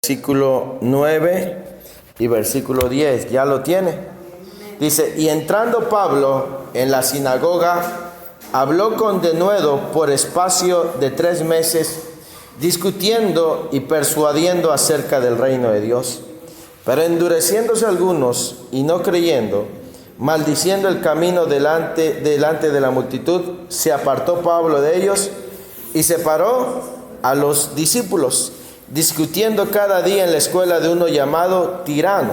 Versículo 9 y versículo 10, ¿ya lo tiene? Dice, y entrando Pablo en la sinagoga, habló con denuedo por espacio de 3 meses, discutiendo y persuadiendo acerca del reino de Dios. Pero endureciéndose algunos y no creyendo, maldiciendo el camino delante de la multitud, se apartó Pablo de ellos y separó a los discípulos, discutiendo cada día en la escuela de uno llamado Tirano.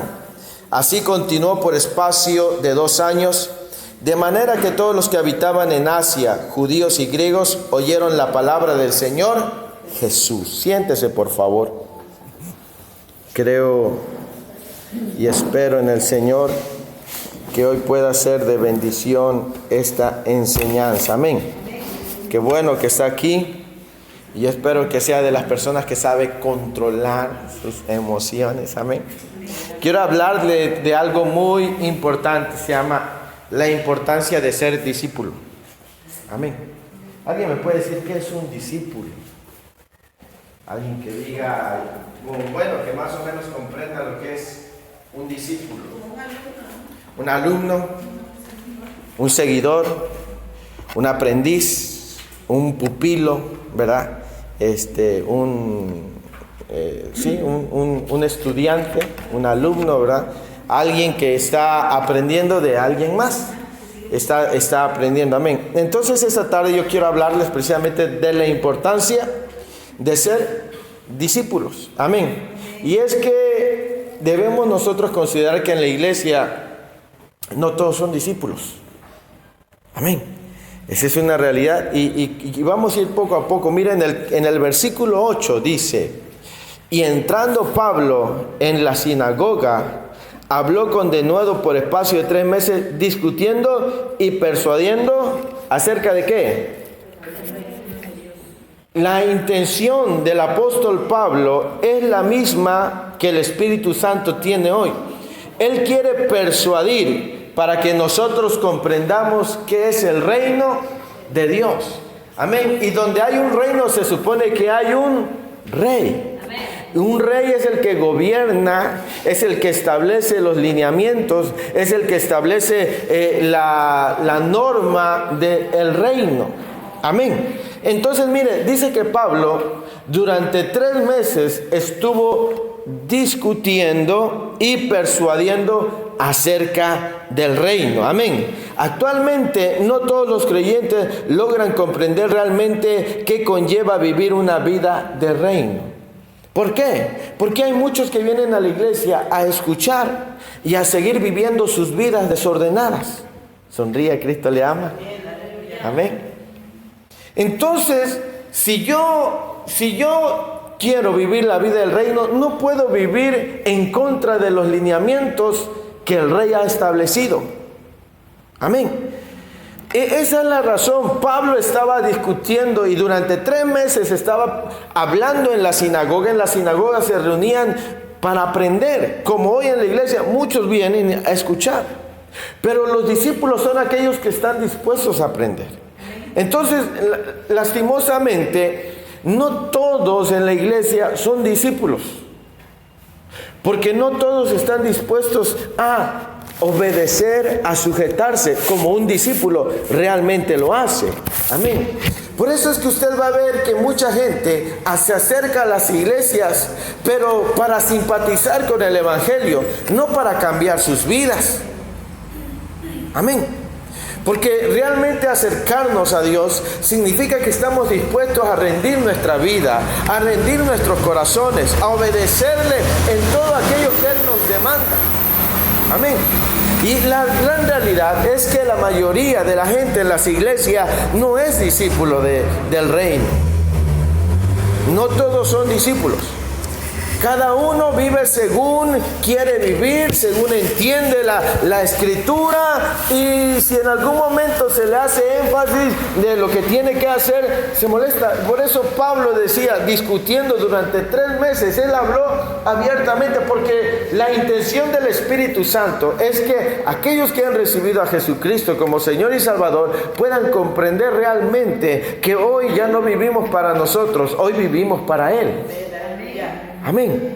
Así continuó por espacio de 2 años, de manera que todos los que habitaban en Asia, judíos y griegos, oyeron la palabra del Señor Jesús. Siéntese, por favor. Creo y espero en el Señor que hoy pueda ser de bendición esta enseñanza. Amén. Qué bueno que está aquí. Y yo espero que sea de las personas que sabe controlar sus emociones. Amén. Quiero hablarle de algo muy importante. Se llama la importancia de ser discípulo. Amén. ¿Alguien me puede decir qué es un discípulo? Alguien que diga, bueno, que más o menos comprenda lo que es un discípulo. Un alumno, un seguidor, un aprendiz, un pupilo, ¿verdad? Un estudiante, un alumno, ¿verdad? Alguien que está aprendiendo de alguien más. Está aprendiendo, amén. Entonces esta tarde yo quiero hablarles precisamente de la importancia de ser discípulos, amén. Y es que debemos nosotros considerar que en la iglesia no todos son discípulos, amén. Esa es una realidad y vamos a ir poco a poco. Miren, en el versículo 8 dice, y entrando Pablo en la sinagoga, habló con denuedo por espacio de 3 meses, discutiendo y persuadiendo acerca de ¿qué? La intención del apóstol Pablo es la misma que el Espíritu Santo tiene hoy. Él quiere persuadir para que nosotros comprendamos qué es el reino de Dios. Amén. Y donde hay un reino se supone que hay un rey. Un rey es el que gobierna, es el que establece los lineamientos, es el que establece la norma del reino. Amén. Entonces, mire, dice que Pablo durante 3 meses estuvo discutiendo y persuadiendo acerca del reino. Amén. Actualmente no todos los creyentes logran comprender realmente qué conlleva vivir una vida de reino. ¿Por qué? Porque hay muchos que vienen a la iglesia a escuchar y a seguir viviendo sus vidas desordenadas. Sonríe, Cristo le ama. Amén. Entonces, si yo quiero vivir la vida del reino, no puedo vivir en contra de los lineamientos que el rey ha establecido. Amén. Esa es la razón. Pablo estaba discutiendo y durante 3 meses estaba hablando en la sinagoga. En la sinagoga se reunían para aprender. Como hoy en la iglesia muchos vienen a escuchar. Pero los discípulos son aquellos que están dispuestos a aprender. Entonces, lastimosamente, no todos en la iglesia son discípulos. Porque no todos están dispuestos a obedecer, a sujetarse como un discípulo realmente lo hace. Amén. Por eso es que usted va a ver que mucha gente se acerca a las iglesias, pero para simpatizar con el evangelio, no para cambiar sus vidas. Amén. Porque realmente acercarnos a Dios significa que estamos dispuestos a rendir nuestra vida, a rendir nuestros corazones, a obedecerle en todo aquello que Él nos demanda. Amén. Y la gran realidad es que la mayoría de la gente en las iglesias no es discípulo del reino. No todos son discípulos. Cada uno vive según quiere vivir, según entiende la escritura, y si en algún momento se le hace énfasis de lo que tiene que hacer, se molesta. Por eso Pablo decía, discutiendo durante 3 meses, él habló abiertamente, porque la intención del Espíritu Santo es que aquellos que han recibido a Jesucristo como Señor y Salvador puedan comprender realmente que hoy ya no vivimos para nosotros, hoy vivimos para Él. Amén.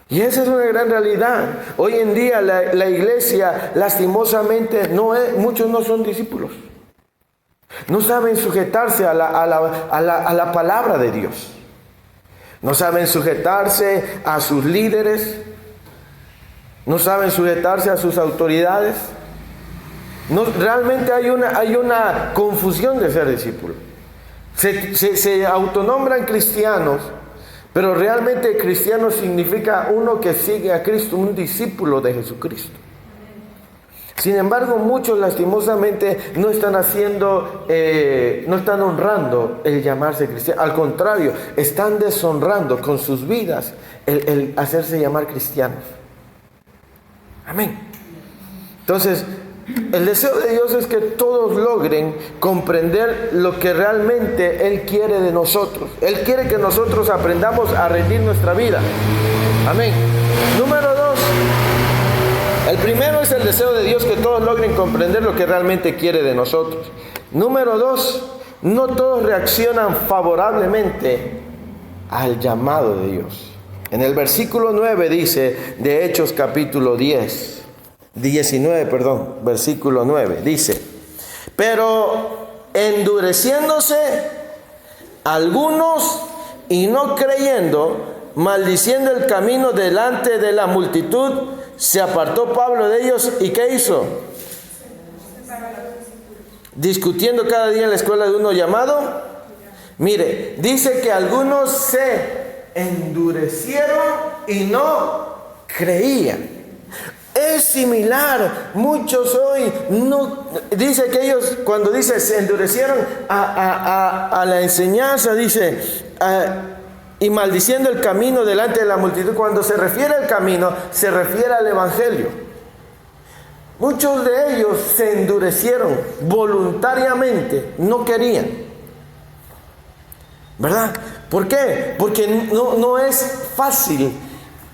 Y esa es una gran realidad. Hoy en día la iglesia, lastimosamente, muchos no son discípulos. No saben sujetarse a la palabra de Dios. No saben sujetarse a sus líderes. No saben sujetarse a sus autoridades. Realmente hay una confusión de ser discípulo. Se autonombran cristianos, pero realmente cristiano significa uno que sigue a Cristo, un discípulo de Jesucristo. Sin embargo, muchos lastimosamente no están honrando el llamarse cristiano. Al contrario, están deshonrando con sus vidas el hacerse llamar cristianos. Amén. Entonces, el deseo de Dios es que todos logren comprender lo que realmente Él quiere de nosotros. Él quiere que nosotros aprendamos a rendir nuestra vida. Amén. Número 2. El primero es el deseo de Dios que todos logren comprender lo que realmente quiere de nosotros. Número 2. No todos reaccionan favorablemente al llamado de Dios. En el versículo 9 dice, de Hechos capítulo 19, versículo 9, dice: pero endureciéndose algunos y no creyendo, maldiciendo el camino delante de la multitud, se apartó Pablo de ellos. ¿Y qué hizo? Discutiendo cada día en la escuela de uno llamado. Mire, dice que algunos se endurecieron y no creían. Es similar, muchos hoy no, dice que ellos, cuando dice se endurecieron a la enseñanza, dice, y maldiciendo el camino delante de la multitud. Cuando se refiere al camino, se refiere al evangelio. Muchos de ellos se endurecieron voluntariamente, no querían, ¿verdad? ¿Por qué? Porque no es fácil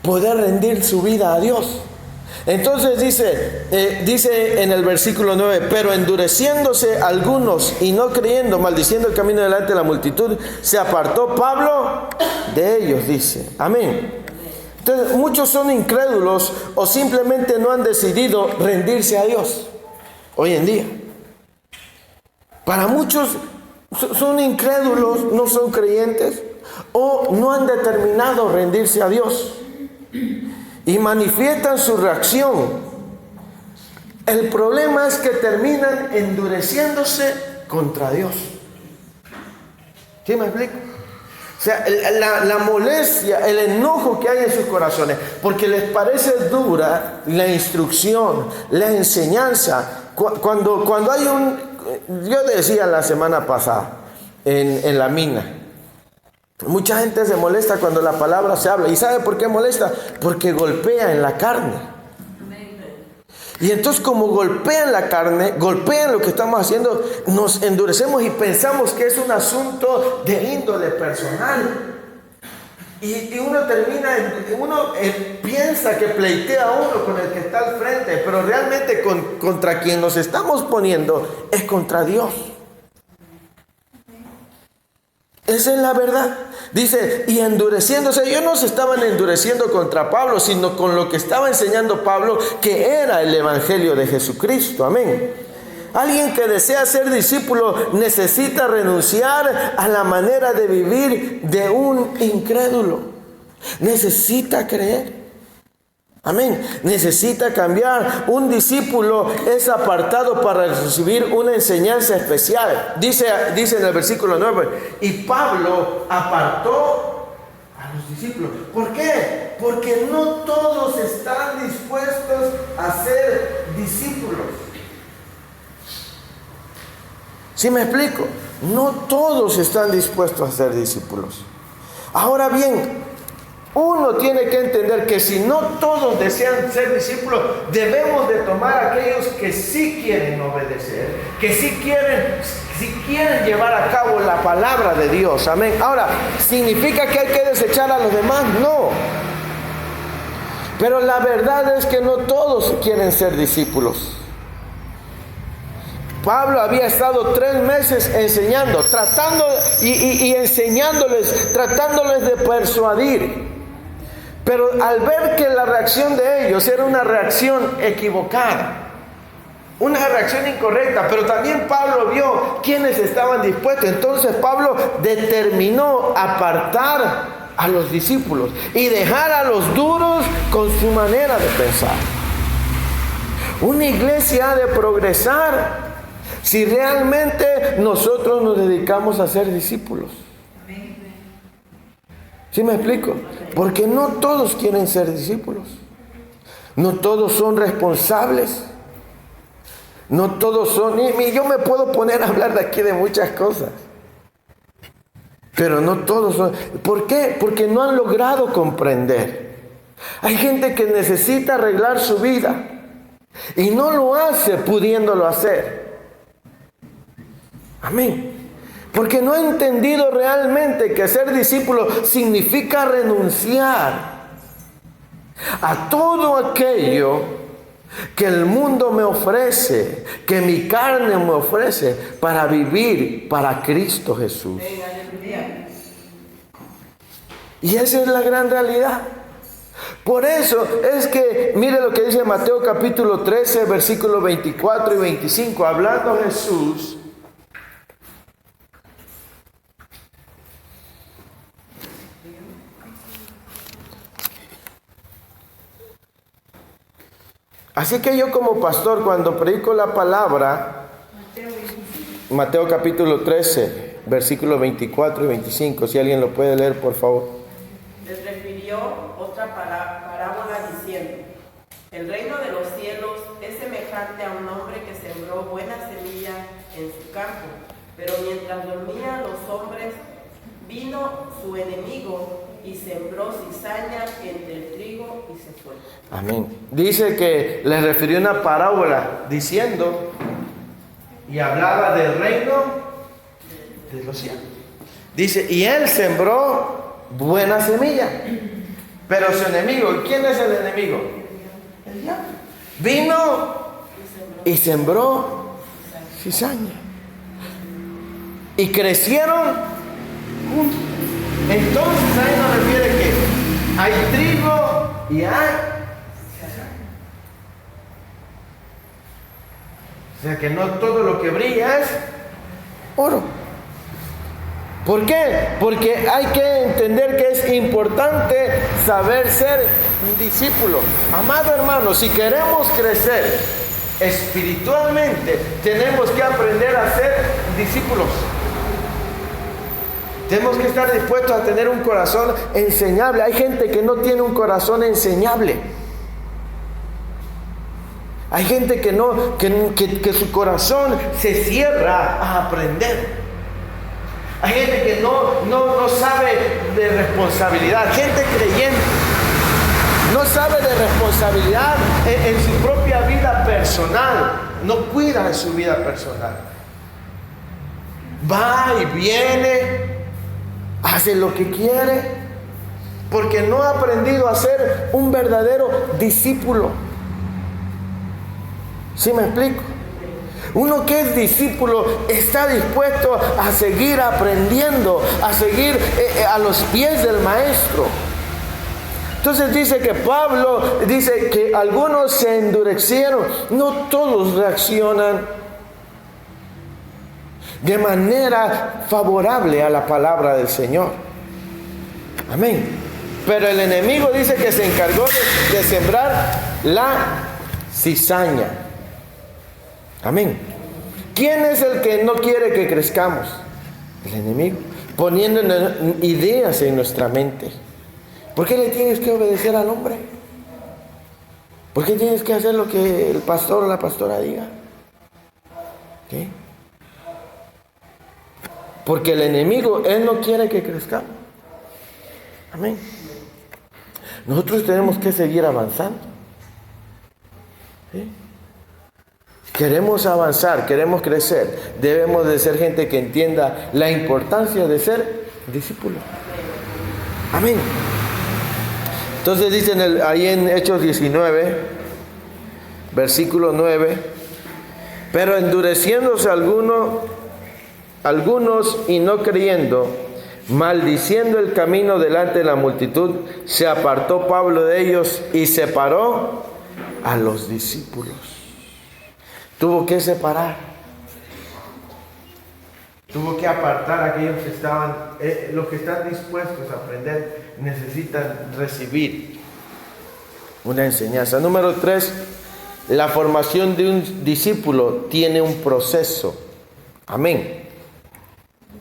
poder rendir su vida a Dios. Entonces dice en el versículo 9, pero endureciéndose algunos y no creyendo, maldiciendo el camino delante de la multitud, se apartó Pablo de ellos, dice. Amén. Entonces, muchos son incrédulos o simplemente no han decidido rendirse a Dios hoy en día. Para muchos son incrédulos, no son creyentes o no han determinado rendirse a Dios. Y manifiestan su reacción. El problema es que terminan endureciéndose contra Dios. ¿Sí me explico? O sea, la molestia, el enojo que hay en sus corazones, porque les parece dura la instrucción, la enseñanza. Cuando hay yo decía la semana pasada en la mina, mucha gente se molesta cuando la palabra se habla. ¿Y sabe por qué molesta? Porque golpea en la carne. Y entonces, como golpean la carne, golpean lo que estamos haciendo, nos endurecemos y pensamos que es un asunto de índole personal. Y uno piensa que pleitea a uno con el que está al frente, pero realmente contra quien nos estamos poniendo es contra Dios. Esa es la verdad. Dice, y endureciéndose. Ellos no se estaban endureciendo contra Pablo, sino con lo que estaba enseñando Pablo, que era el evangelio de Jesucristo. Amén. Alguien que desea ser discípulo necesita renunciar a la manera de vivir de un incrédulo. Necesita creer. Amén. Necesita cambiar. Un discípulo es apartado para recibir una enseñanza especial. Dice en el versículo 9, y Pablo apartó a los discípulos. ¿Por qué? Porque no todos están dispuestos a ser discípulos. ¿Sí me explico? No todos están dispuestos a ser discípulos. Ahora bien, uno tiene que entender que si no todos desean ser discípulos, debemos de tomar a aquellos que sí quieren obedecer, que sí quieren llevar a cabo la palabra de Dios. Amén. Ahora, ¿significa que hay que desechar a los demás? No. Pero la verdad es que no todos quieren ser discípulos. Pablo había estado 3 meses enseñando, tratándoles de persuadir. Pero al ver que la reacción de ellos era una reacción equivocada, una reacción incorrecta, pero también Pablo vio quiénes estaban dispuestos. Entonces Pablo determinó apartar a los discípulos y dejar a los duros con su manera de pensar. Una iglesia ha de progresar si realmente nosotros nos dedicamos a ser discípulos. ¿Sí me explico? Porque no todos quieren ser discípulos. No todos son responsables. No todos son... Y yo me puedo poner a hablar de aquí de muchas cosas. Pero no todos son... ¿Por qué? Porque no han logrado comprender. Hay gente que necesita arreglar su vida y no lo hace pudiéndolo hacer. Amén. Porque no ha entendido realmente que ser discípulo significa renunciar a todo aquello que el mundo me ofrece, que mi carne me ofrece, para vivir para Cristo Jesús. Y esa es la gran realidad. Por eso es que, mire lo que dice Mateo capítulo 13, versículos 24 y 25, hablando Jesús. Así que yo como pastor, cuando predico la palabra, Mateo capítulo 13, versículos 24 y 25, si alguien lo puede leer, por favor. Les refirió otra parábola diciendo: el reino de los cielos es semejante a un hombre que sembró buena semilla en su campo, pero mientras dormían los hombres, vino su enemigo y sembró cizaña entre el trigo y se fue. Amén. Dice que les refirió una parábola diciendo, y hablaba del reino de los cielos. Dice, y él sembró buena semilla, pero su enemigo, ¿quién es el enemigo? El diablo. Vino y sembró cizaña. Y crecieron juntos. Entonces ahí nos refiere que hay trigo y hay cizaña. O sea que no todo lo que brilla es oro. ¿Por qué? Porque hay que entender que es importante saber ser un discípulo. Amado hermano, si queremos crecer espiritualmente, tenemos que aprender a ser discípulos. Tenemos que estar dispuestos a tener un corazón enseñable. Hay gente que no tiene un corazón enseñable. Hay gente que su corazón se cierra a aprender. Hay gente que no sabe de responsabilidad. Gente creyente no sabe de responsabilidad en su propia vida personal. No cuida de su vida personal. Va y viene, hace lo que quiere, porque no ha aprendido a ser un verdadero discípulo. ¿Sí me explico? Uno que es discípulo está dispuesto a seguir aprendiendo, a seguir a los pies del maestro. Entonces dice que Pablo dice que algunos se endurecieron. No todos reaccionan de manera favorable a la palabra del Señor. Amén. Pero el enemigo dice que se encargó de sembrar la cizaña. Amén. ¿Quién es el que no quiere que crezcamos? El enemigo. Poniendo ideas en nuestra mente. ¿Por qué le tienes que obedecer al hombre? ¿Por qué tienes que hacer lo que el pastor o la pastora diga? ¿Qué? Porque el enemigo, él no quiere que crezcamos. Amén. Nosotros tenemos que seguir avanzando. ¿Sí? Queremos avanzar, queremos crecer. Debemos de ser gente que entienda la importancia de ser discípulo. Amén. Entonces dicen ahí en Hechos 19, versículo 9, pero endureciéndose algunos y no creyendo, Maldiciendo el camino delante de la multitud, se apartó Pablo de ellos y separó a los discípulos. Tuvo que separar. Tuvo que apartar a aquellos que estaban, los que están dispuestos a aprender, necesitan recibir una enseñanza. Número 3, la formación de un discípulo tiene un proceso. Amén.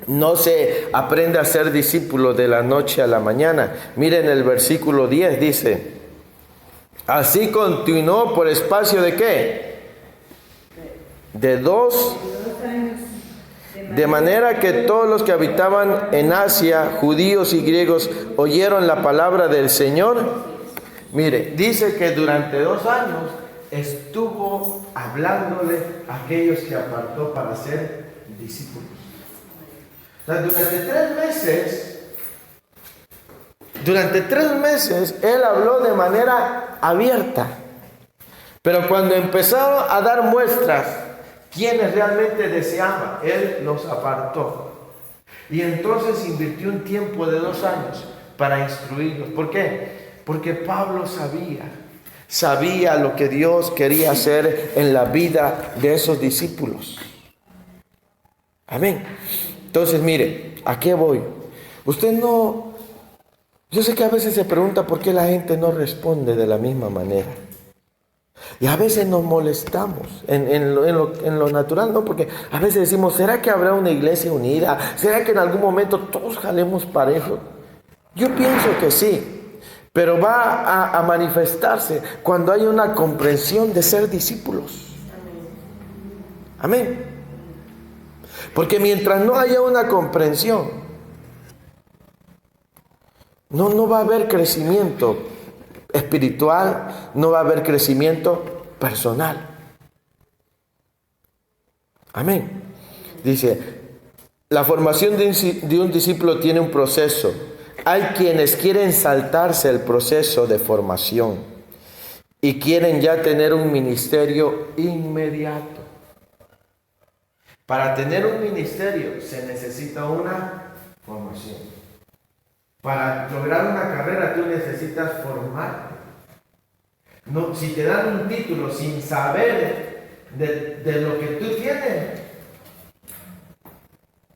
No se aprende a ser discípulo de la noche a la mañana. Miren el versículo 10, dice: así continuó por espacio de ¿qué? De 2 años. De manera que todos los que habitaban en Asia, judíos y griegos, oyeron la palabra del Señor. Mire, dice que durante 2 años estuvo hablándole a aquellos que apartó para ser discípulos. O sea, durante tres meses, él habló de manera abierta. Pero cuando empezaron a dar muestras, quienes realmente deseaban, él los apartó. Y entonces invirtió un tiempo de 2 años para instruirlos. ¿Por qué? Porque Pablo sabía lo que Dios quería hacer en la vida de esos discípulos. Amén. Entonces, mire, ¿a qué voy? Yo sé que a veces se pregunta por qué la gente no responde de la misma manera. Y a veces nos molestamos en lo natural, ¿no? Porque a veces decimos, ¿será que habrá una iglesia unida? ¿Será que en algún momento todos jalemos parejo? Yo pienso que sí, pero va a manifestarse cuando hay una comprensión de ser discípulos. Amén. Porque mientras no haya una comprensión, no va a haber crecimiento espiritual, no va a haber crecimiento personal. Amén. Dice, la formación de un discípulo tiene un proceso. Hay quienes quieren saltarse el proceso de formación y quieren ya tener un ministerio inmediato. Para tener un ministerio se necesita una formación. Para lograr una carrera tú necesitas formarte. No, si te dan un título sin saber de lo que tú tienes,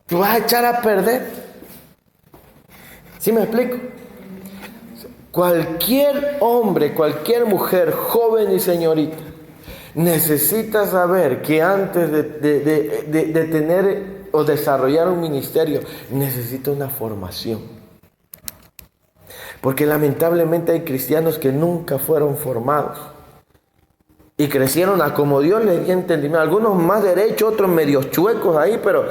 tú vas a echar a perder. ¿Sí me explico? Cualquier hombre, cualquier mujer, joven y señorita, necesita saber que antes de tener o desarrollar un ministerio, necesita una formación. Porque lamentablemente hay cristianos que nunca fueron formados y crecieron a como Dios les dio entendimiento. Algunos más derechos, otros medios chuecos ahí, pero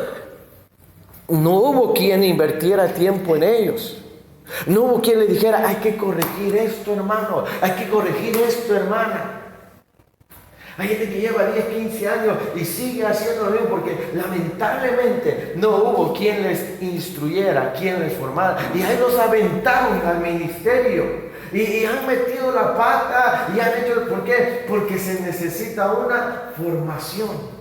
no hubo quien invirtiera tiempo en ellos. No hubo quien le dijera, hay que corregir esto, hermano, hay que corregir esto, hermana. Hay gente que lleva 10, 15 años y sigue haciendo lo mismo porque lamentablemente no hubo quien les instruyera, quien les formara. Y ahí los aventaron al ministerio y han metido la pata y han hecho... ¿Por qué? Porque se necesita una formación.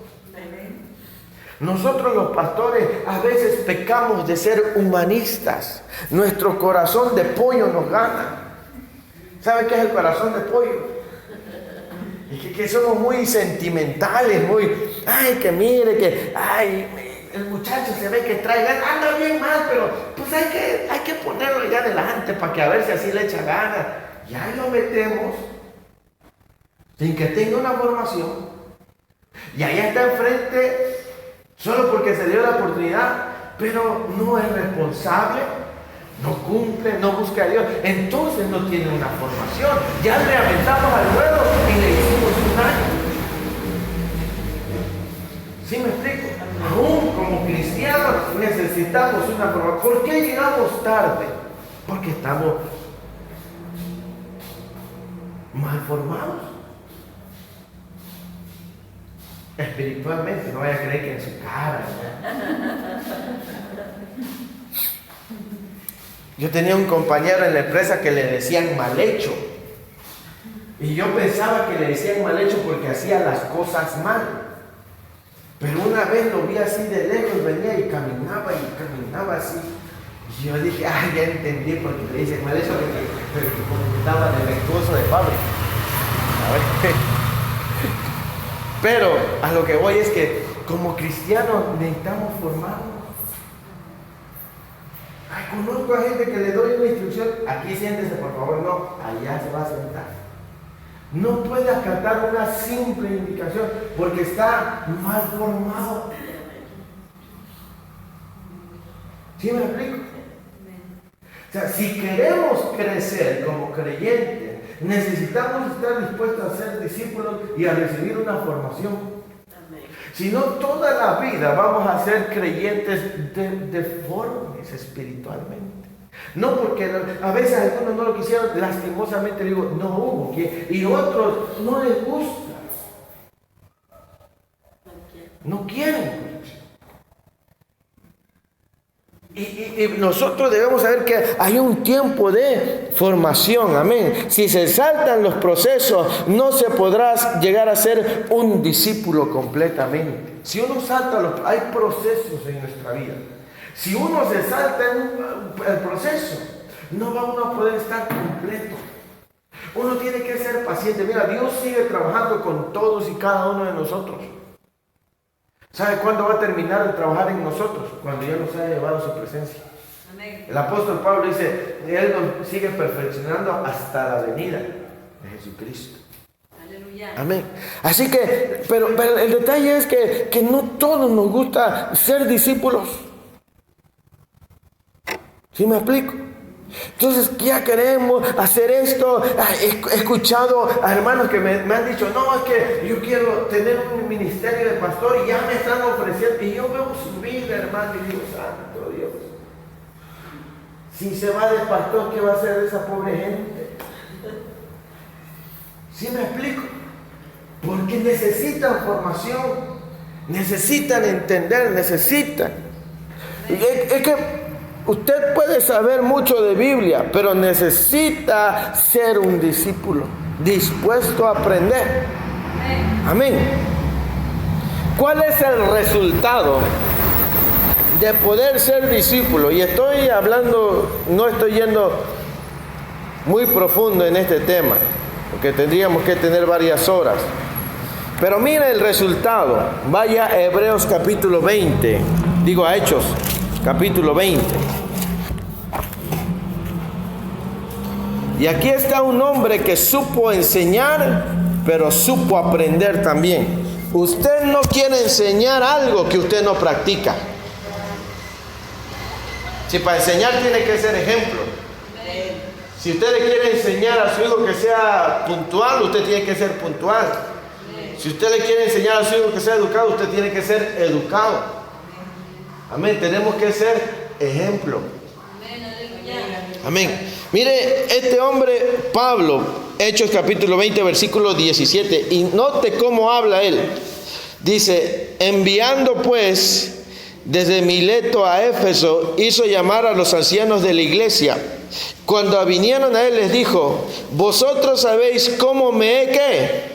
Nosotros los pastores a veces pecamos de ser humanistas. Nuestro corazón de pollo nos gana. ¿Sabe qué es el corazón de pollo? Que somos muy sentimentales, ay, que mire, que, ay, el muchacho se ve que trae ganas, anda bien mal, pero pues hay que ponerlo ya adelante para que a ver si así le echa ganas. Y ahí lo metemos, sin que tenga una formación, y allá está enfrente, solo porque se dio la oportunidad, pero no es responsable, no cumple, no busca a Dios, entonces no tiene una formación. Ya le aventamos al ruedo y le hicimos un daño. ¿Sí me explico? Aún como cristianos necesitamos una formación. ¿Por qué llegamos tarde? Porque estamos mal formados. Espiritualmente, no vaya a creer que en su cara. Yo tenía un compañero en la empresa que le decían mal hecho. Y yo pensaba que le decían mal hecho porque hacía las cosas mal. Pero una vez lo vi así de lejos, venía y caminaba así. Y yo dije, ya entendí por qué le dice mal eso, que estaba defectuoso de fábrica. A ver. Pero a lo que voy es que como cristianos necesitamos formarnos. Conozco a gente que le doy una instrucción, aquí siéntese por favor, no, allá se va a sentar. No puede acatar una simple indicación porque está mal formado. ¿Sí me explico? O sea, si queremos crecer como creyentes, necesitamos estar dispuestos a ser discípulos y a recibir una formación. Si no, toda la vida vamos a ser creyentes deformes espiritualmente. No porque a veces algunos no lo quisieron, lastimosamente digo, no hubo, y otros no les gusta. No quieren. Y nosotros debemos saber que hay un tiempo de formación, amén. Si se saltan los procesos, no se podrá llegar a ser un discípulo completamente. Si uno salta hay procesos en nuestra vida. Si uno se salta el proceso, no va uno a poder estar completo. Uno tiene que ser paciente. Mira, Dios sigue trabajando con todos y cada uno de nosotros. ¿Sabe cuándo va a terminar de trabajar en nosotros? Cuando ya nos haya llevado a su presencia. Amén. El apóstol Pablo dice, Él nos sigue perfeccionando hasta la venida de Jesucristo. Aleluya. Amén. Así que, pero el detalle es que no todos nos gusta ser discípulos. ¿Sí me explico? Entonces ya queremos hacer esto. He escuchado a hermanos que me han dicho, no, es que yo quiero tener un ministerio de pastor y ya me están ofreciendo. Y yo veo su vida, hermano, y digo, santo Dios. Si se va de pastor, ¿qué va a hacer esa pobre gente? ¿Sí me explico? Porque necesitan formación, necesitan entender, necesitan. Es que usted puede saber mucho de Biblia, pero necesita ser un discípulo dispuesto a aprender. Amén. ¿Cuál es el resultado de poder ser discípulo? Y estoy hablando, no estoy yendo muy profundo en este tema, porque tendríamos que tener varias horas. Pero mira el resultado. Vaya a Hebreos capítulo 20, a Hechos capítulo 20. Y aquí está un hombre que supo enseñar, pero supo aprender también. Usted no quiere enseñar algo que usted no practica. Si para enseñar tiene que ser ejemplo. Si usted le quiere enseñar a su hijo que sea puntual, usted tiene que ser puntual. Si usted le quiere enseñar a su hijo que sea educado, usted tiene que ser educado. Amén, tenemos que ser ejemplo. Amén. Mire, este hombre, Pablo, Hechos capítulo 20, versículo 17, y note cómo habla él. Dice, enviando pues desde Mileto a Éfeso, hizo llamar a los ancianos de la iglesia. Cuando vinieron a él les dijo, vosotros sabéis cómo me he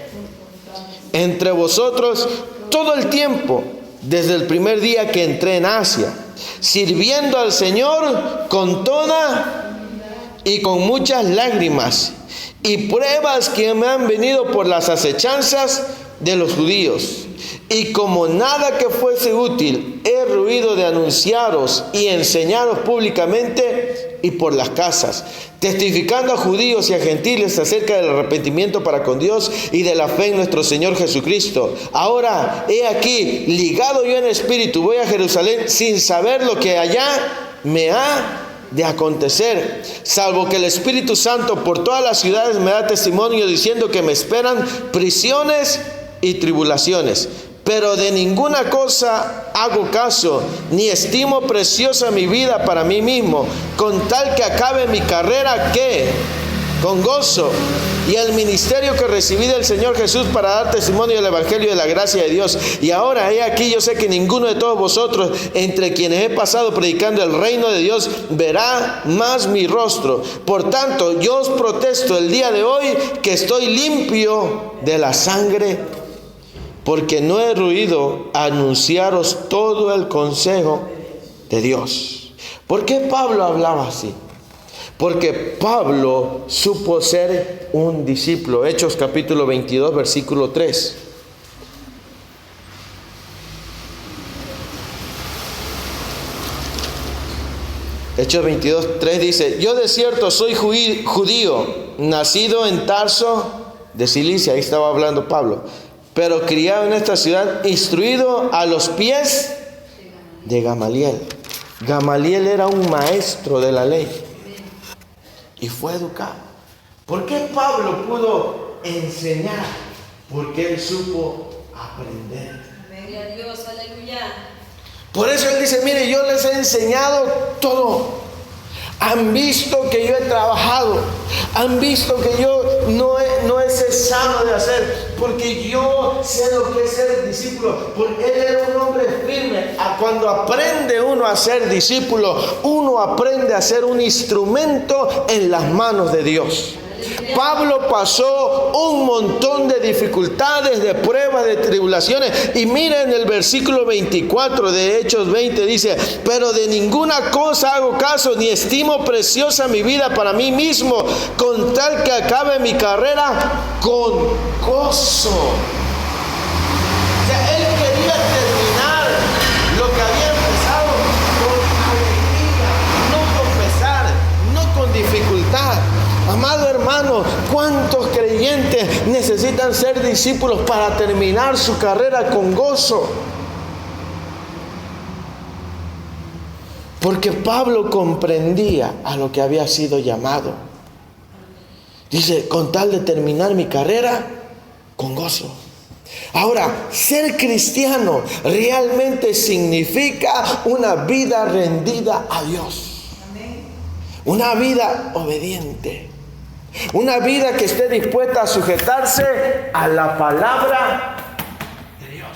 entre vosotros todo el tiempo, desde el primer día que entré en Asia, sirviendo al Señor con toda y con muchas lágrimas y pruebas que me han venido por las acechanzas de los judíos. Y como nada que fuese útil, he huido de anunciaros y enseñaros públicamente y por las casas, testificando a judíos y a gentiles acerca del arrepentimiento para con Dios y de la fe en nuestro Señor Jesucristo. Ahora, he aquí, ligado yo en espíritu, voy a Jerusalén sin saber lo que allá me ha de acontecer, salvo que el Espíritu Santo por todas las ciudades me da testimonio diciendo que me esperan prisiones y tribulaciones. Pero de ninguna cosa hago caso, ni estimo preciosa mi vida para mí mismo, con tal que acabe mi carrera que con gozo y el ministerio que recibí del Señor Jesús para dar testimonio del Evangelio de la gracia de Dios. Y ahora he aquí, yo sé que ninguno de todos vosotros, entre quienes he pasado predicando el reino de Dios, verá más mi rostro. Por tanto, yo os protesto el día de hoy que estoy limpio de la sangre, porque no he huido a anunciaros todo el consejo de Dios. ¿Por qué Pablo hablaba así? Porque Pablo supo ser un discípulo. Hechos capítulo 22, versículo 3. Hechos 22, 3 dice: yo de cierto soy judío, nacido en Tarso de Cilicia, ahí estaba hablando Pablo, pero criado en esta ciudad, instruido a los pies de Gamaliel. Gamaliel era un maestro de la ley y fue educado. ¿Por qué Pablo pudo enseñar? Porque él supo aprender. Gloria a Dios, aleluya. Por eso él dice: mire, yo les he enseñado todo. Han visto que yo he trabajado. Han visto que yo no he cesado de hacer. Porque yo sé lo que es ser discípulo. Porque él era un hombre firme. Cuando aprende uno a ser discípulo, uno aprende a ser un instrumento en las manos de Dios. Pablo pasó un montón de dificultades, de pruebas, de tribulaciones. Y miren el versículo 24 de Hechos 20, dice: pero de ninguna cosa hago caso, ni estimo preciosa mi vida para mí mismo, con tal que acabe mi carrera con gozo. O sea, él quería terminar lo que había empezado con alegría, no con pesar, no con dificultad. Amado hermano, ¿cuántos creyentes necesitan ser discípulos para terminar su carrera con gozo? Porque Pablo comprendía a lo que había sido llamado. Dice: con tal de terminar mi carrera con gozo. Ahora, ser cristiano realmente significa una vida rendida a Dios. Una vida obediente. Una vida que esté dispuesta a sujetarse a la palabra de Dios.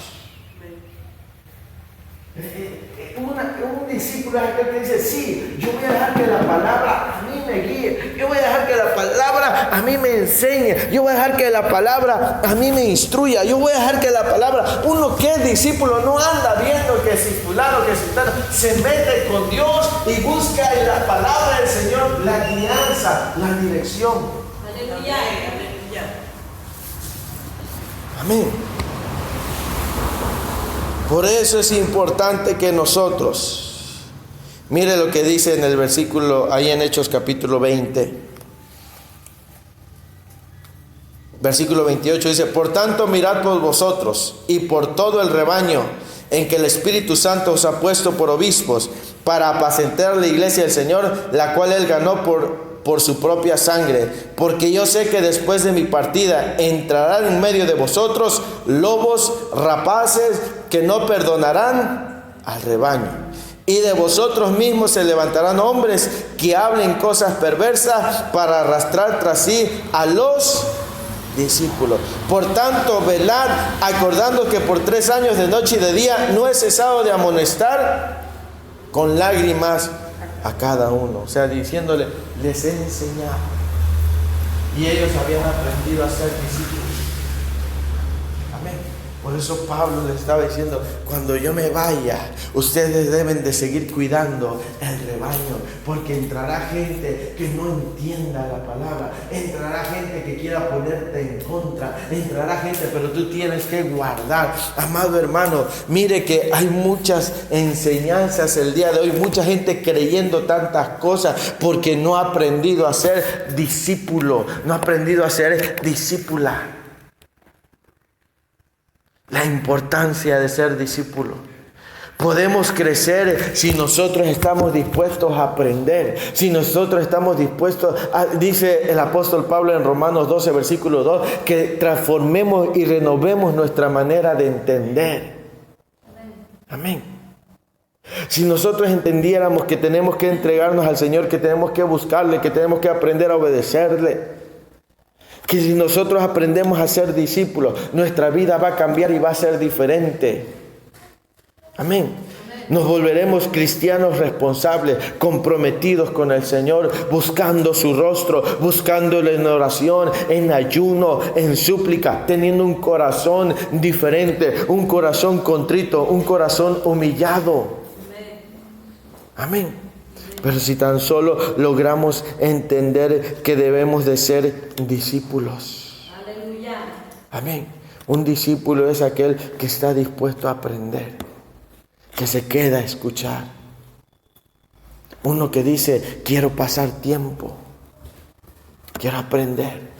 Un discípulo es aquel que dice: sí, yo voy a dejar que la palabra a mí me guíe. Yo voy a dejar que la palabra a mí me enseñe. Yo voy a dejar que la palabra a mí me instruya. Yo voy a dejar que la palabra... Uno que es discípulo no anda viendo que si fulano, que si tal, se mete con Dios y busca en la palabra del Señor la guianza, la dirección. Aleluya. Aleluya. Amén. Por eso es importante que nosotros, mire lo que dice en el versículo, ahí en Hechos capítulo 20, versículo 28, dice: por tanto mirad por vosotros y por todo el rebaño en que el Espíritu Santo os ha puesto por obispos, para apacentar la iglesia del Señor, la cual él ganó por su propia sangre. Porque yo sé que después de mi partida entrarán en medio de vosotros lobos rapaces que no perdonarán al rebaño. Y de vosotros mismos se levantarán hombres que hablen cosas perversas para arrastrar tras sí a los discípulos. Por tanto, velad, acordando que por 3 años de noche y de día no he cesado de amonestar con lágrimas a cada uno. O sea, diciéndole: les he enseñado. Y ellos habían aprendido a ser discípulos. Amén. Por eso Pablo le estaba diciendo: cuando yo me vaya, ustedes deben de seguir cuidando el rebaño, porque entrará gente que no entienda la palabra, entrará gente que quiera ponerte en contra, entrará gente, pero tú tienes que guardar. Amado hermano, mire que hay muchas enseñanzas el día de hoy, mucha gente creyendo tantas cosas porque no ha aprendido a ser discípulo, no ha aprendido a ser discípula. La importancia de ser discípulo. Podemos crecer si nosotros estamos dispuestos a aprender, si nosotros estamos dispuestos a, dice el apóstol Pablo en Romanos 12, versículo 2, que transformemos y renovemos nuestra manera de entender. Amén. Si nosotros entendiéramos que tenemos que entregarnos al Señor, que tenemos que buscarle, que tenemos que aprender a obedecerle, que si nosotros aprendemos a ser discípulos, nuestra vida va a cambiar y va a ser diferente. Amén. Nos volveremos cristianos responsables, comprometidos con el Señor, buscando su rostro, buscándole en oración, en ayuno, en súplica, teniendo un corazón diferente, un corazón contrito, un corazón humillado. Amén. Pero si tan solo logramos entender que debemos de ser discípulos. Aleluya. Amén. Un discípulo es aquel que está dispuesto a aprender, que se queda a escuchar. Uno que dice, quiero pasar tiempo, quiero aprender.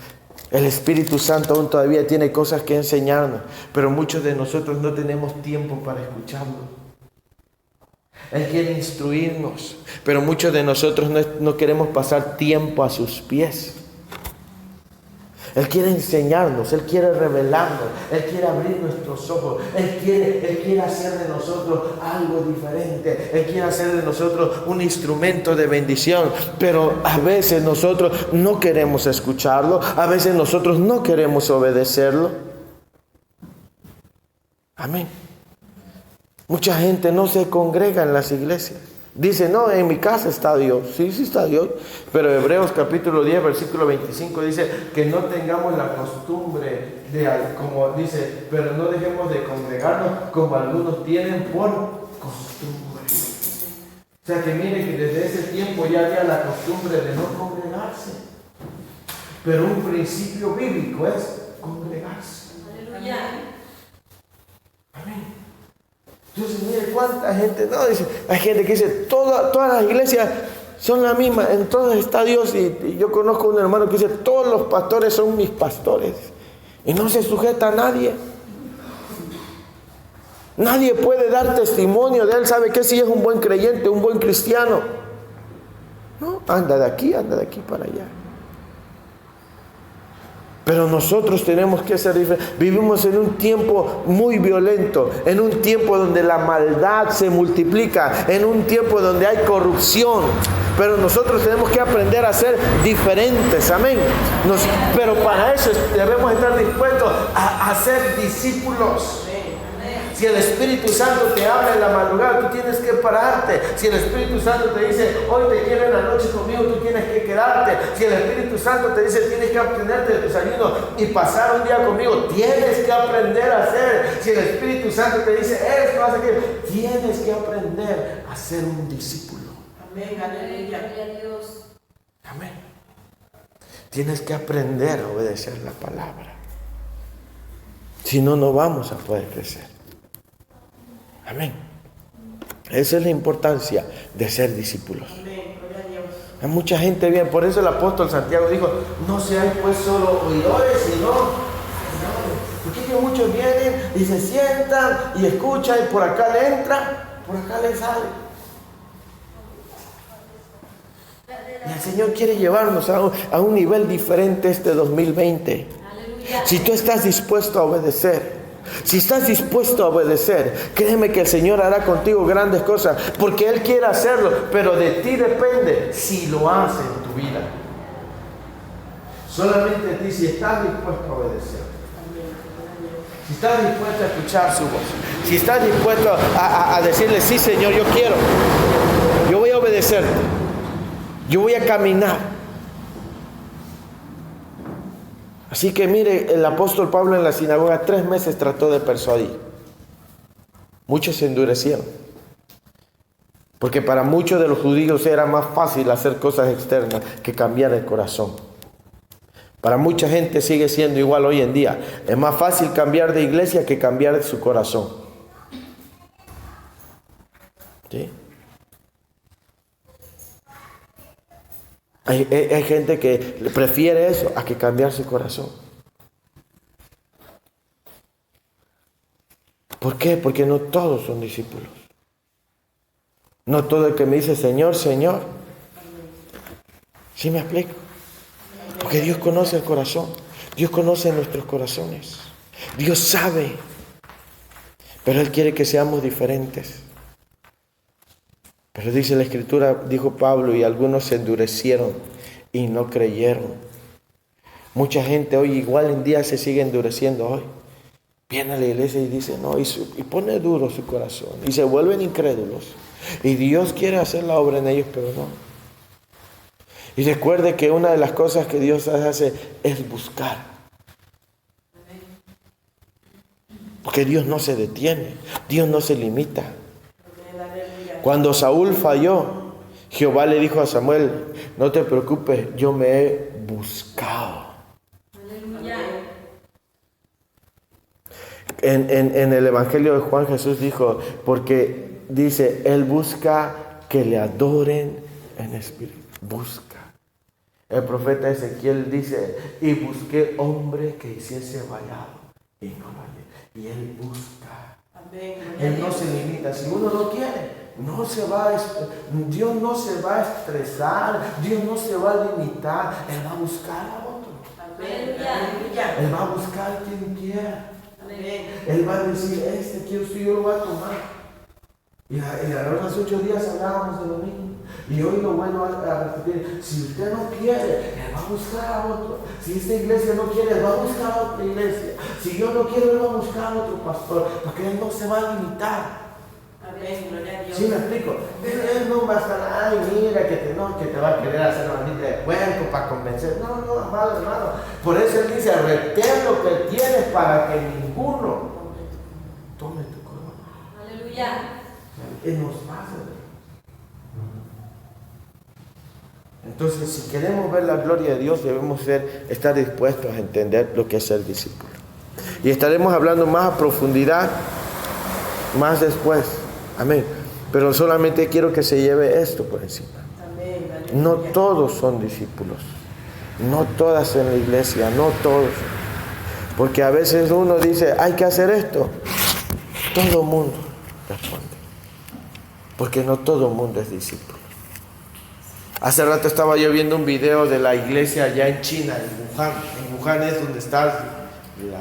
El Espíritu Santo aún todavía tiene cosas que enseñarnos, pero muchos de nosotros no tenemos tiempo para escucharlo. Él quiere instruirnos, pero muchos de nosotros no queremos pasar tiempo a sus pies. Él quiere enseñarnos, Él quiere revelarnos, Él quiere abrir nuestros ojos, Él quiere hacer de nosotros algo diferente, Él quiere hacer de nosotros un instrumento de bendición, pero a veces nosotros no queremos escucharlo, a veces nosotros no queremos obedecerlo. Amén. Mucha gente no se congrega en las iglesias. Dice, no, en mi casa está Dios. Sí, sí está Dios. Pero Hebreos capítulo 10, versículo 25 dice que no tengamos la costumbre como dice, pero no dejemos de congregarnos como algunos tienen por costumbre. O sea que miren que desde ese tiempo ya había la costumbre de no congregarse. Pero un principio bíblico es congregarse. Aleluya. Amén. Entonces, mire cuánta gente, no, dice, hay gente que dice, todas las iglesias son la misma, en todas está Dios, y yo conozco un hermano que dice, todos los pastores son mis pastores, y no se sujeta a nadie. Nadie puede dar testimonio de él, ¿sabe qué? Si es un buen creyente, un buen cristiano. No, anda de aquí para allá. Pero nosotros tenemos que ser diferentes. Vivimos en un tiempo muy violento, en un tiempo donde la maldad se multiplica, en un tiempo donde hay corrupción. Pero nosotros tenemos que aprender a ser diferentes, amén. Pero para eso debemos estar dispuestos a ser discípulos. Si el Espíritu Santo te habla en la madrugada, tú tienes que pararte. Si el Espíritu Santo te dice, hoy te quiero en la noche conmigo, tú tienes que quedarte. Si el Espíritu Santo te dice, tienes que abstenerte de desayuno y pasar un día conmigo, tienes que aprender a hacer. Si el Espíritu Santo te dice, esto, hace aquello, tienes que aprender a ser un discípulo. Amén, aleluya. Gloria a Dios. Amén. Tienes que aprender a obedecer la palabra. Si no, no vamos a poder crecer. Amén. Esa es la importancia de ser discípulos. Amén, gloria a Dios. Hay mucha gente bien, por eso el apóstol Santiago dijo, no seáis pues solo oidores, sino hacedores. Porque que muchos vienen y se sientan y escuchan y por acá le entra, por acá le sale. Y el Señor quiere llevarnos a un nivel diferente este 2020. Aleluya. Si tú estás dispuesto a obedecer, si estás dispuesto a obedecer, créeme que el Señor hará contigo grandes cosas, porque Él quiere hacerlo, pero de ti depende si lo hace en tu vida. Solamente de ti, si estás dispuesto a obedecer, si estás dispuesto a escuchar su voz, si estás dispuesto a decirle, sí Señor, yo quiero, yo voy a obedecerte, yo voy a caminar. Así que mire, el apóstol Pablo en la sinagoga 3 meses trató de persuadir. Muchos se endurecieron. Porque para muchos de los judíos era más fácil hacer cosas externas que cambiar el corazón. Para mucha gente sigue siendo igual hoy en día. Es más fácil cambiar de iglesia que cambiar su corazón. ¿Sí? Hay gente que prefiere eso a que cambiar su corazón. ¿Por qué? Porque no todos son discípulos. No todo el que me dice Señor, Señor. ¿Sí me explico? Porque Dios conoce el corazón. Dios conoce nuestros corazones. Dios sabe. Pero Él quiere que seamos diferentes. Pero dice la Escritura, dijo Pablo, y algunos se endurecieron y no creyeron. Mucha gente hoy igual en día se sigue endureciendo hoy. Viene a la iglesia y dice no, y pone duro su corazón y se vuelven incrédulos. Y Dios quiere hacer la obra en ellos, pero no. Y recuerde que una de las cosas que Dios hace es buscar. Porque Dios no se detiene, Dios no se limita. Cuando Saúl falló, Jehová le dijo a Samuel, no te preocupes, yo me he buscado. Aleluya. En el Evangelio de Juan, Jesús dijo, porque dice, Él busca que le adoren en espíritu. Busca. El profeta Ezequiel dice, y busqué hombre que hiciese vallado, y no lo hallé. Y Él busca. Amén. Él no se limita. Si uno no quiere, Dios no se va a estresar, Dios no se va a limitar. Él va a buscar a otro. Amén. Aleluya. Él va a buscar quien quiera. Amén. Él va a decir, quiero usted, yo lo voy a tomar. Y hace 8 días hablábamos de lo mismo. Y hoy lo vuelvo a repetir. Si usted no quiere, él va a buscar a otro. Si esta iglesia no quiere, él va a buscar a otra iglesia. Si yo no quiero, él va a buscar a otro pastor. Porque él no se va a limitar. Amén. Gloria a Dios. ¿Sí me explico? Él no va a estar, ay, mira, que te va a querer hacer una manita de puerco para convencer. No, amado hermano. Por eso él dice, retén lo que tienes para que ninguno tome tu corona. Aleluya. ¿Qué nos pasa? Entonces, si queremos ver la gloria de Dios, debemos estar dispuestos a entender lo que es ser discípulo. Y estaremos hablando más a profundidad, más después. Amén. Pero solamente quiero que se lleve esto por encima. Amén. Aleluya. No todos son discípulos. No todas en la iglesia, no todos. Porque a veces uno dice, hay que hacer esto. Todo el mundo responde. Porque no todo el mundo es discípulo. Hace rato estaba yo viendo un video de la iglesia allá en China, en Wuhan. En Wuhan es donde está el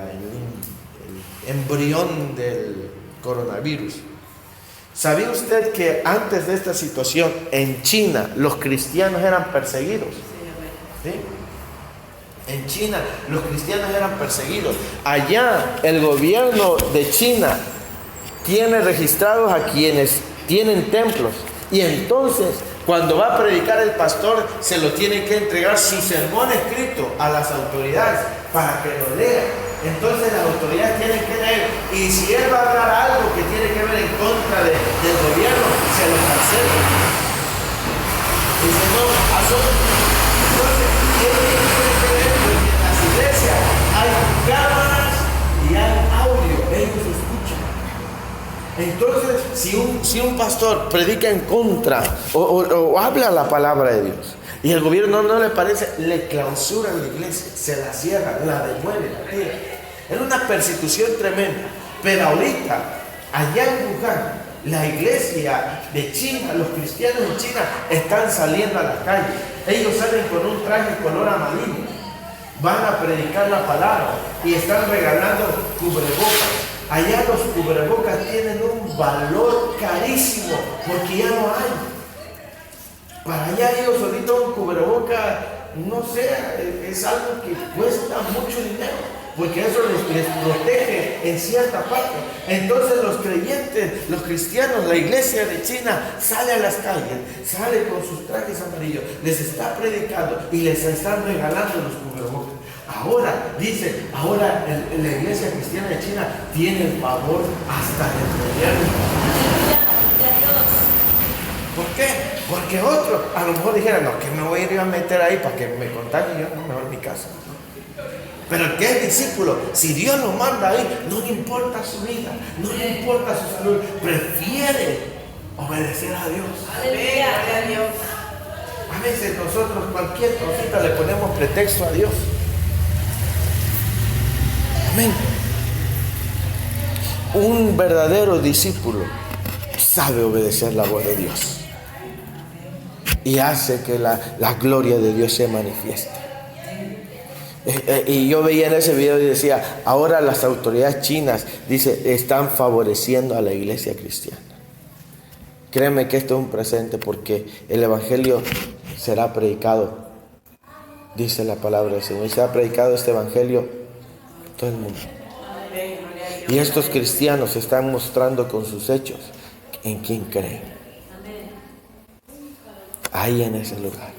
embrión del coronavirus. ¿Sabía usted que antes de esta situación en China los cristianos eran perseguidos? ¿Sí? En China los cristianos eran perseguidos. Allá el gobierno de China tiene registrados a quienes tienen templos. Y entonces, cuando va a predicar el pastor, se lo tiene que entregar su sermón escrito a las autoridades para que lo lean. Entonces las autoridades tienen que leer. Y si él va a hablar algo que tiene que ver en contra del gobierno, se lo cancela. Dice, no, entonces, ¿qué tiene que ver? Porque en las iglesias hay cámaras y hay audio. Ellos escuchan. Entonces, si un pastor predica en contra o habla la palabra de Dios y el gobierno no le parece, le clausuran la iglesia, se la cierran, la demuelen, la tiran. Era una persecución tremenda. Pero ahorita, allá en Wuhan, la iglesia de China, los cristianos de China están saliendo a la calle. Ellos salen con un traje color amarillo, van a predicar la palabra y están regalando cubrebocas. Allá los cubrebocas tienen un valor carísimo porque ya no hay. Para allá ellos ahorita un cubreboca, no sé, es algo que cuesta mucho dinero. Porque eso les protege en cierta parte. Entonces los creyentes, los cristianos, la iglesia de China sale a las calles, sale con sus trajes amarillos, les está predicando y les están regalando los cubrebocas. Ahora, dice, la iglesia cristiana de China tiene el favor hasta del gobierno. ¿Por qué? Porque otro, a lo mejor dijera, no, que me voy a ir a meter ahí para que me contagie, yo no, mejor en mi casa. Pero el que es discípulo, si Dios lo manda ahí, no le importa su vida, no le importa su salud, prefiere obedecer a Dios. Amén. Gloria a Dios. A veces nosotros cualquier cosita le ponemos pretexto a Dios. Amén. Un verdadero discípulo sabe obedecer la voz de Dios y hace que la gloria de Dios se manifieste. Y yo veía en ese video y decía, ahora las autoridades chinas, dice, están favoreciendo a la iglesia cristiana. Créeme que esto es un presente porque el evangelio será predicado, dice la palabra del Señor, y será predicado este evangelio a todo el mundo. Amén. Gloria a Dios. Y estos cristianos están mostrando con sus hechos en quién creen. Ahí en ese lugar.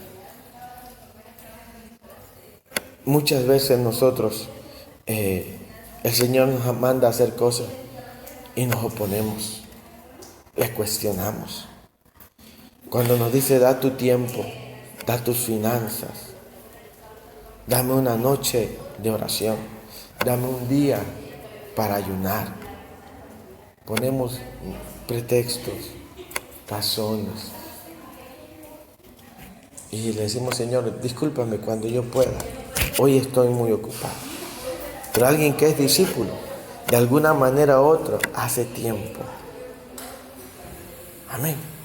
Muchas veces nosotros, el Señor nos manda a hacer cosas y nos oponemos, le cuestionamos. Cuando nos dice, da tu tiempo, da tus finanzas, dame una noche de oración, dame un día para ayunar. Ponemos pretextos, razones. Y le decimos, Señor, discúlpame cuando yo pueda. Hoy estoy muy ocupado. Pero alguien que es discípulo, de alguna manera u otra, hace tiempo. Amén.